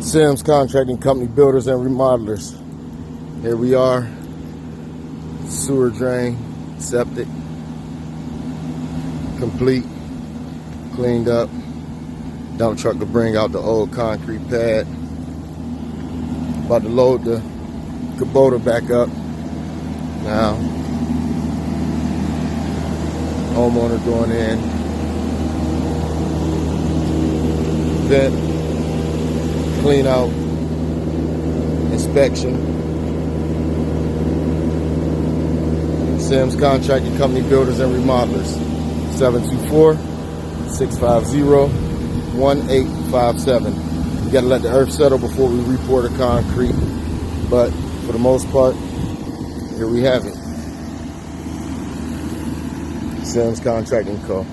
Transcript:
Sims Contracting Company, builders and remodelers. Here we are. Sewer drain, septic, complete, cleaned up. Dump truck to bring out the old concrete pad. About to load the Kubota back up. Now, homeowner going in. Vent, clean out, inspection. Sims Contracting Company, builders and remodelers. 724-650-1857. You gotta let the earth settle before we re-pour the concrete. But for the most part, here we have it. Sims Contracting Co.